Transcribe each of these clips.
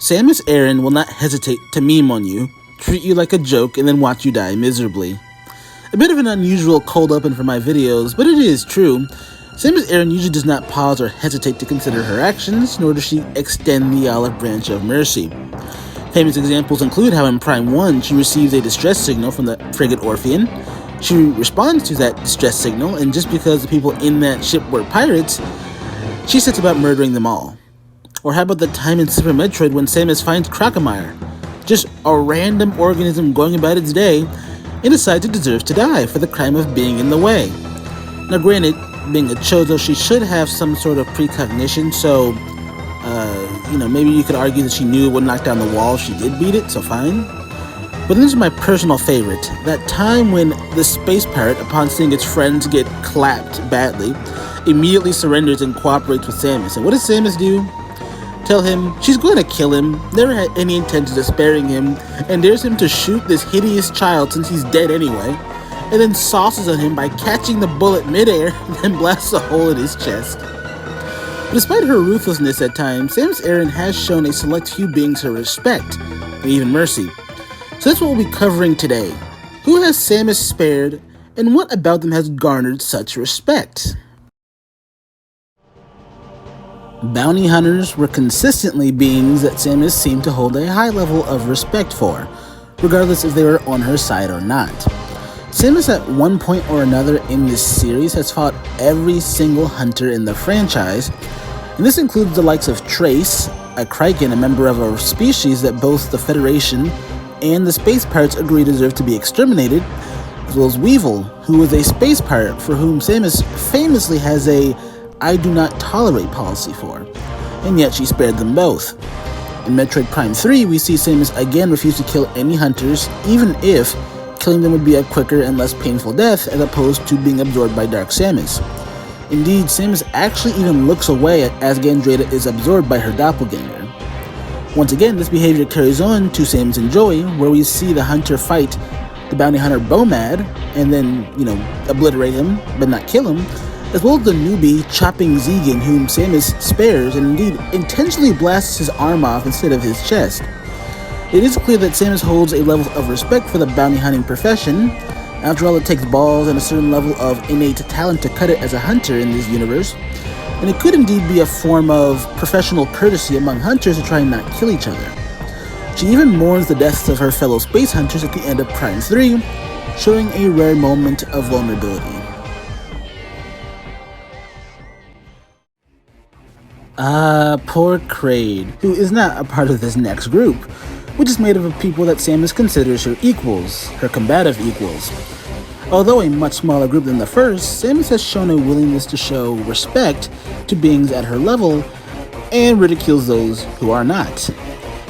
Samus Aran will not hesitate to meme on you, treat you like a joke, and then watch you die miserably. A bit of an unusual cold open for my videos, but it is true. Samus Aran usually does not pause or hesitate to consider her actions, nor does she extend the olive branch of mercy. Famous examples include how in Prime 1 she receives a distress signal from the frigate Orpheon. She responds to that distress signal, and just because the people in that ship were pirates, she sets about murdering them all. Or how about the time in Super Metroid when Samus finds Crocomire, just a random organism going about its day, and decides it deserves to die for the crime of being in the way. Now granted, being a Chozo, she should have some sort of precognition, so, maybe you could argue that she knew it would knock down the wall if she did beat it, so fine. But this is my personal favorite, that time when the space pirate, upon seeing its friends get clapped badly, immediately surrenders and cooperates with Samus. And what does Samus do? Tell him she's going to kill him, never had any intentions of sparing him, and dares him to shoot this hideous child since he's dead anyway, and then sauces on him by catching the bullet midair and then blasts a hole in his chest. But despite her ruthlessness at times, Samus Aran has shown a select few beings her respect, and even mercy. So that's what we'll be covering today. Who has Samus spared, and what about them has garnered such respect? Bounty hunters were consistently beings that Samus seemed to hold a high level of respect for, regardless if they were on her side or not. Samus at one point or another in this series has fought every single hunter in the franchise, and this includes the likes of Trace, a Kraken, a member of a species that both the Federation and the Space Pirates agree deserve to be exterminated, as well as Weevil, who is a space pirate for whom Samus famously has a I do not tolerate policy for, and yet she spared them both. In Metroid Prime 3, we see Samus again refuse to kill any hunters, even if killing them would be a quicker and less painful death as opposed to being absorbed by Dark Samus. Indeed, Samus actually even looks away as Gandrada is absorbed by her doppelganger. Once again, this behavior carries on to Samus and Joy, where we see the hunter fight the bounty hunter Bomad, and then, obliterate him, but not kill him, as well as the newbie chopping Zegan, whom Samus spares and indeed intentionally blasts his arm off instead of his chest. It is clear that Samus holds a level of respect for the bounty hunting profession. After all, it takes balls and a certain level of innate talent to cut it as a hunter in this universe, and it could indeed be a form of professional courtesy among hunters to try and not kill each other. She even mourns the deaths of her fellow space hunters at the end of Prime 3, showing a rare moment of vulnerability. Poor Kraid, who is not a part of this next group, which is made up of people that Samus considers her equals, her combative equals. Although a much smaller group than the first, Samus has shown a willingness to show respect to beings at her level, and ridicules those who are not.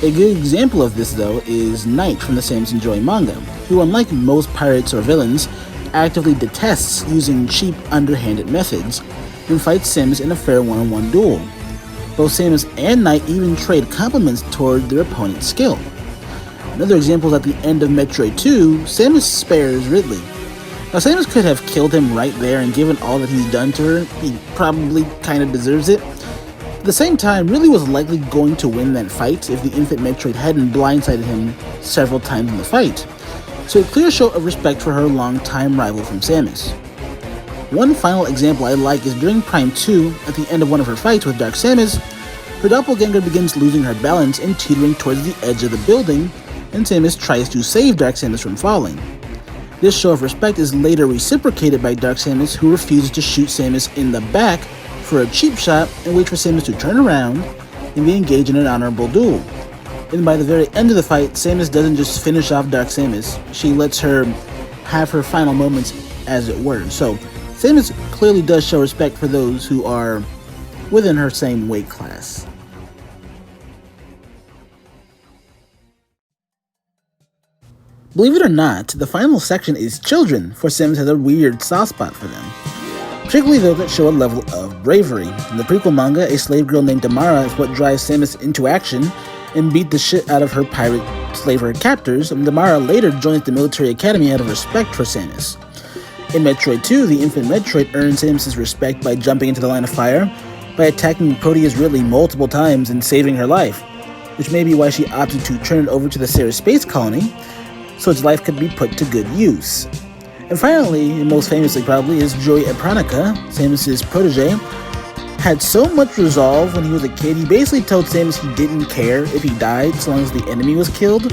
A good example of this, though, is Knight from the Samus and Joy manga, who, unlike most pirates or villains, actively detests using cheap, underhanded methods, and fights Samus in a fair one-on-one duel. Both Samus and Knight even trade compliments toward their opponent's skill. Another example is at the end of Metroid 2, Samus spares Ridley. Now Samus could have killed him right there, and given all that he's done to her, he probably kinda deserves it. At the same time, Ridley was likely going to win that fight if the infant Metroid hadn't blindsided him several times in the fight. So a clear show of respect for her longtime rival from Samus. One final example I like is during Prime 2, at the end of one of her fights with Dark Samus, her doppelganger begins losing her balance and teetering towards the edge of the building, and Samus tries to save Dark Samus from falling. This show of respect is later reciprocated by Dark Samus, who refuses to shoot Samus in the back for a cheap shot and waits for Samus to turn around and they engage in an honorable duel. And by the very end of the fight, Samus doesn't just finish off Dark Samus, she lets her have her final moments, as it were. So Samus clearly does show respect for those who are within her same weight class. Believe it or not, the final section is children, for Samus has a weird soft spot for them. Particularly those that show a level of bravery. In the prequel manga, a slave girl named Damara is what drives Samus into action and beat the shit out of her pirate slaver captors, and Damara later joins the military academy out of respect for Samus. In Metroid 2, the infant Metroid earns Samus' respect by jumping into the line of fire, by attacking Proteus Ridley multiple times and saving her life. which may be why she opted to turn it over to the Ceres space colony so its life could be put to good use. And finally, and most famously probably, is Joy Apranica, Samus's protege, had so much resolve when he was a kid, he basically told Samus he didn't care if he died so long as the enemy was killed,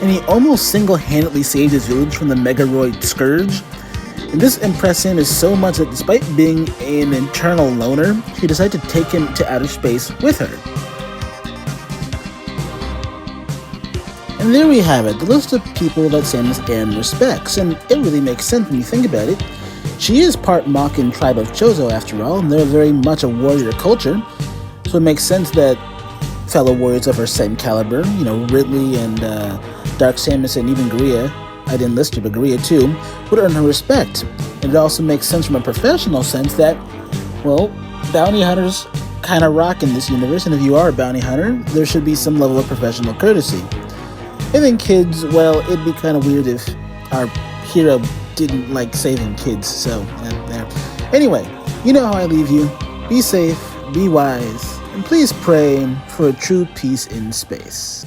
and he almost single-handedly saved his village from the Megaroid Scourge. And this impressed Samus so much that despite being an internal loner, she decided to take him to outer space with her. And there we have it, the list of people that Samus Aran respects, and it really makes sense when you think about it. She is part Makan tribe of Chozo after all, and they're very much a warrior culture, so it makes sense that fellow warriors of her same caliber, Ridley and Dark Samus and even Guria, I didn't list her, but Guria too, would earn her respect. And it also makes sense from a professional sense that, well, bounty hunters kind of rock in this universe, and if you are a bounty hunter, there should be some level of professional courtesy. And then kids, well, it'd be kind of weird if our hero didn't like saving kids, so there. Anyway, you know how I leave you. Be safe, be wise, and please pray for a true peace in space.